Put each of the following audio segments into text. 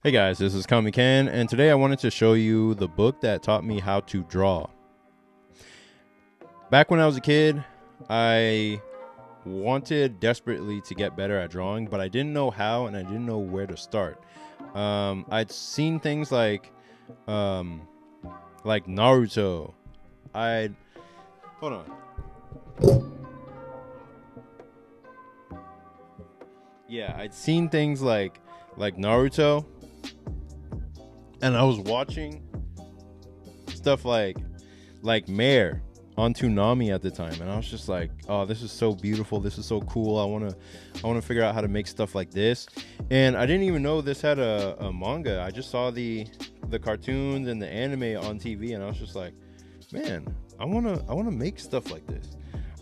Hey guys, this is Kami Ken, and today I wanted to show you the book that taught me how to draw. Back when I was a kid, I wanted desperately to get better at drawing, but I didn't know how and I didn't know where to start. I'd seen things um, like Naruto. I'd hold on. Yeah, I'd seen things like Naruto, and I was watching stuff like Mare on Toonami at the time, and I was just like, "Oh, this is so beautiful. This is so cool. I want to figure out how to make stuff like this." And I didn't even know this had a manga. I just saw the cartoons and the anime on TV, and I was just like, "Man, I wanna make stuff like this.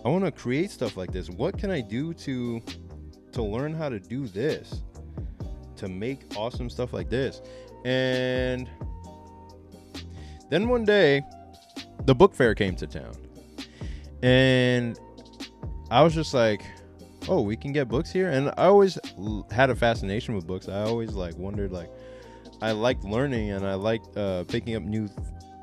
I want to create stuff like this. What can I do to learn how to do this? To make awesome stuff like this?" And then one day, the book fair came to town, and I was just like, "Oh, we can get books here." And I always had a fascination with books. I always wondered, I liked learning, and I liked picking up new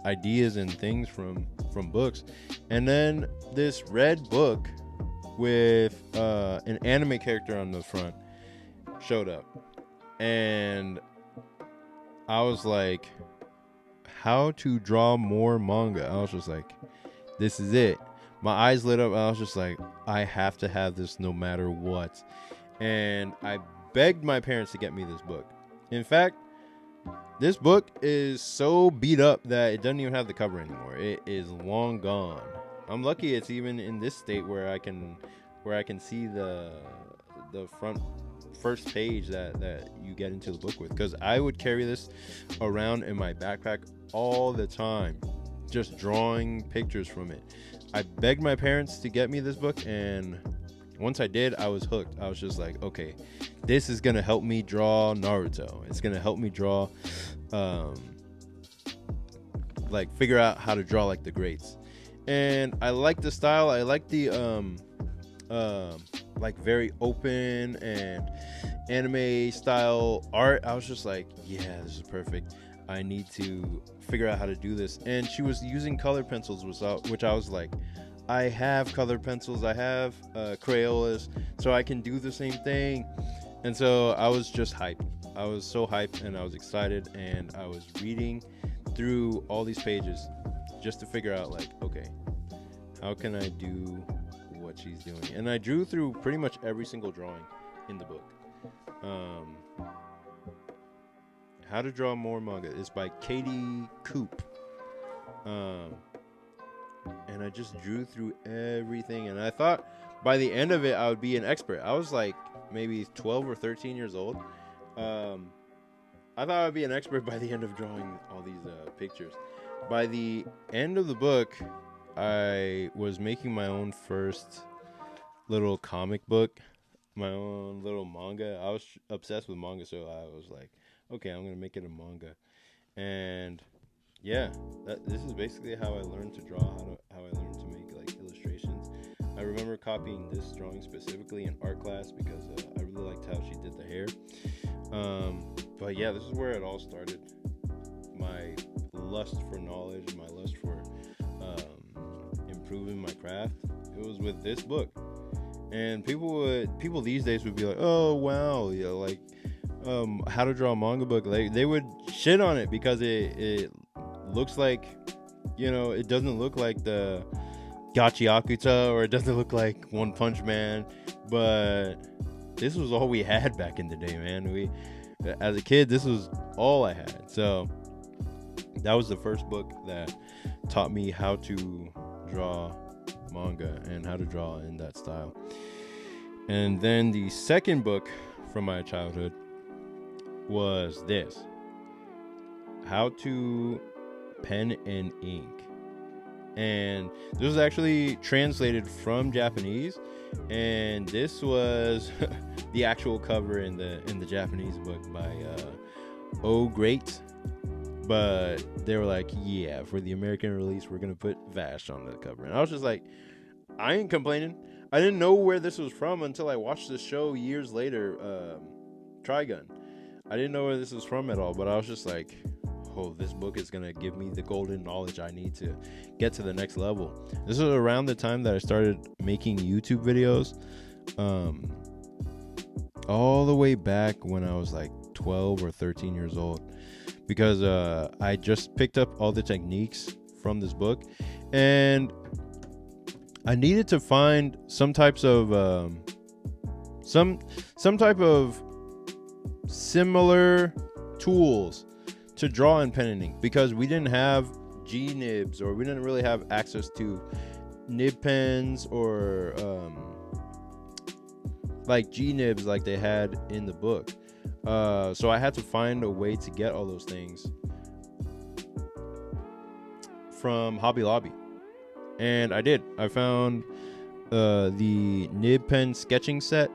ideas and things from books. And then this red book with an anime character on the front showed up, and I was like, "How to draw more manga?" I was just like, "This is it." My eyes lit up. I was just like, "I have to have this no matter what." And I begged my parents to get me this book. In fact, this book is so beat up that it doesn't even have the cover anymore. It is long gone. I'm lucky it's even in this state where I can see the front first page that you get into the book with, because I would carry this around in my backpack all the time, just drawing pictures from it. I begged my parents to get me this book, and once I did, I was hooked. I was just like, okay, this is gonna help me draw Naruto. It's gonna help me draw, um, figure out how to draw like the greats. And I like the style. I like the very open and anime style art. I was just like, yeah, this is perfect. I need to figure out how to do this. And she was using color pencils, which I was like, I have color pencils, I have Crayolas, so I can do the same thing. And so I was just hyped. I was so hyped, and I was excited, and I was reading through all these pages just to figure out, like, okay, how can I do what she's doing? And I drew through pretty much every single drawing in the book. Um, How to Draw More Manga is by Katie Coop. Um, and I just drew through everything, and I thought by the end of it I would be an expert. I was like maybe 12 or 13 years old. Um, I thought I'd be an expert by the end of drawing all these pictures. By the end of the book, I was making my own first little comic book, my own little manga. I was obsessed with manga, so I was like, okay, I'm gonna make it a manga. And yeah, this is basically how I learned to draw, how I learned to make like illustrations. I remember copying this drawing specifically in art class because I really liked how she did the hair. But yeah, this is where it all started. My lust for knowledge, my lust for improving my craft. It was with this book, and people these days would be like, "Oh wow, yeah, like how to draw a manga book." Like they would shit on it because it looks like, it doesn't look like the Gachiakuta, or it doesn't look like One Punch Man, but this was all we had back in the day, man. As a kid, this was all I had. So that was the first book that taught me how to draw manga and how to draw in that style. And then the second book from my childhood was this: How to Pen and Ink. And this was actually translated from Japanese, and this was the actual cover in the Japanese book by Oh Great. But they were like, yeah, for the American release, we're gonna put Vash on the cover. And I was just like, I ain't complaining. I didn't know where this was from until I watched this show years later, Trigun. I didn't know where this was from at all, but I was just like, oh, this book is gonna give me the golden knowledge I need to get to the next level. This was around the time that I started making YouTube videos, all the way back when I was like 12 or 13 years old, because I just picked up all the techniques from this book, and I needed to find some types of some type of similar tools to draw in pen and ink, because we didn't have G nibs, or we didn't really have access to nib pens or like G nibs like they had in the book. So I had to find a way to get all those things from Hobby Lobby, and I did. I found the nib pen sketching set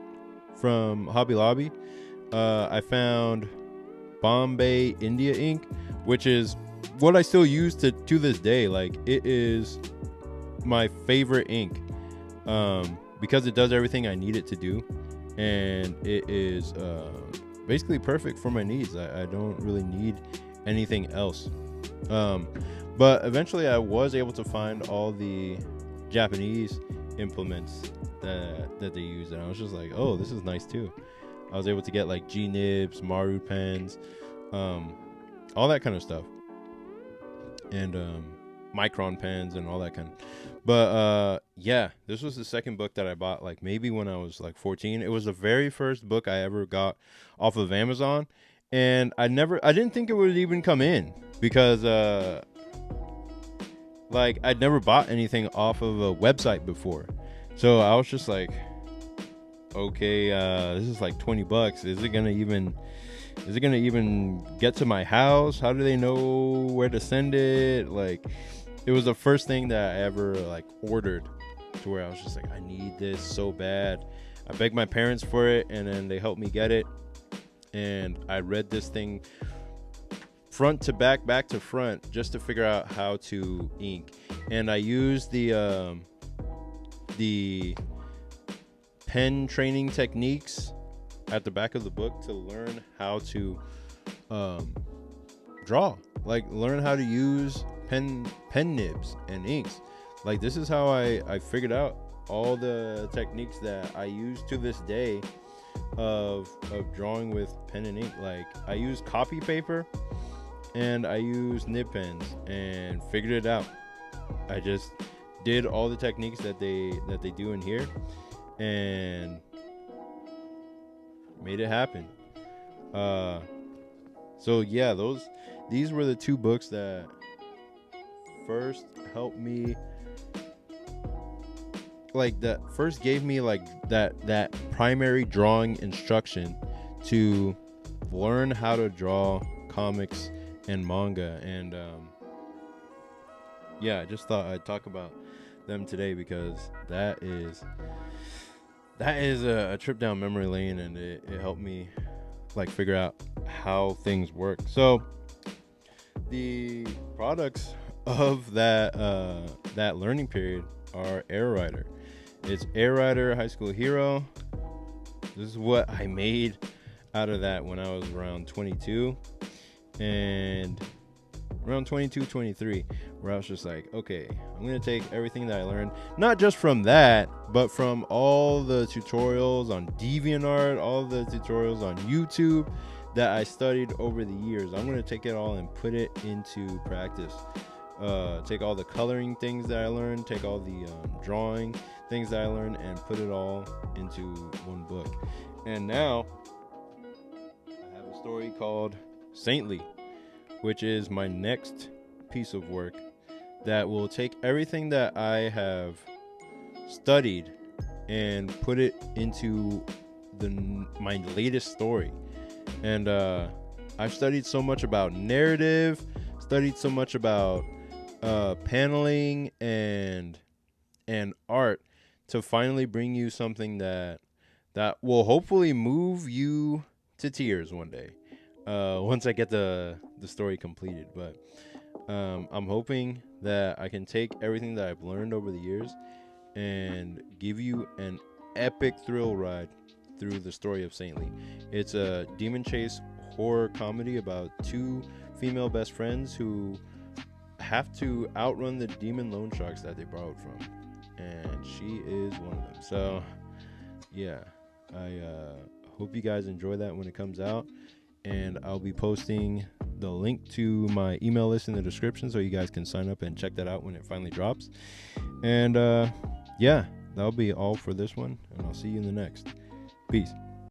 from Hobby Lobby. I found Bombay India ink, which is what I still use to this day. Like, it is my favorite ink, because it does everything I need it to do, and it is basically perfect for my needs. I don't really need anything else. But eventually I was able to find all the Japanese implements that they use, and I was just like, oh, this is nice too. I was able to get like G nibs, Maru pens, all that kind of stuff, and micron pens and all that kind of. But yeah, this was the second book that I bought, like maybe when I was like 14. It was the very first book I ever got off of Amazon, and I didn't think it would even come in, because like I'd never bought anything off of a website before. So I was just like, okay, this is like $20. Is it gonna even get to my house? How do they know where to send it? Like, it was the first thing that I ever like ordered, to where I was just like, I need this so bad. I begged my parents for it, and then they helped me get it. And I read this thing front to back, back to front, just to figure out how to ink. And I used the pen training techniques at the back of the book to learn how to draw, like learn how to use pen nibs and inks. Like, this is how I figured out all the techniques that I use to this day of drawing with pen and ink. Like, I use copy paper and I use nib pens, and figured it out. I just did all the techniques that they do in here, and made it happen. So yeah, these were the two books that first helped me, like, that first gave me like that primary drawing instruction to learn how to draw comics and manga. And yeah, I just thought I'd talk about them today, because that is a trip down memory lane, and it helped me like figure out how things work. So the products of that learning period are Air Rider. It's Air Rider High School Hero. This is what I made out of that when I was around 22, and around 22, 23, where I was just like, okay, I'm going to take everything that I learned, not just from that, but from all the tutorials on DeviantArt, all the tutorials on YouTube that I studied over the years. I'm going to take it all and put it into practice. Take all the coloring things that I learned, take all the drawing things that I learned, and put it all into one book. And now I have a story called Saintly, which is my next piece of work that will take everything that I have studied and put it into my latest story. And I've studied so much about narrative, studied so much about paneling and art, to finally bring you something that will hopefully move you to tears one day, once I get the story completed. But I'm hoping that I can take everything that I've learned over the years and give you an epic thrill ride through the story of Saintly. It's a demon chase horror comedy about two female best friends who have to outrun the demon loan sharks that they borrowed from, and she is one of them. So yeah, I hope you guys enjoy that when it comes out, and I'll be posting the link to my email list in the description so you guys can sign up and check that out when it finally drops. And yeah, that'll be all for this one, and I'll see you in the next. Peace.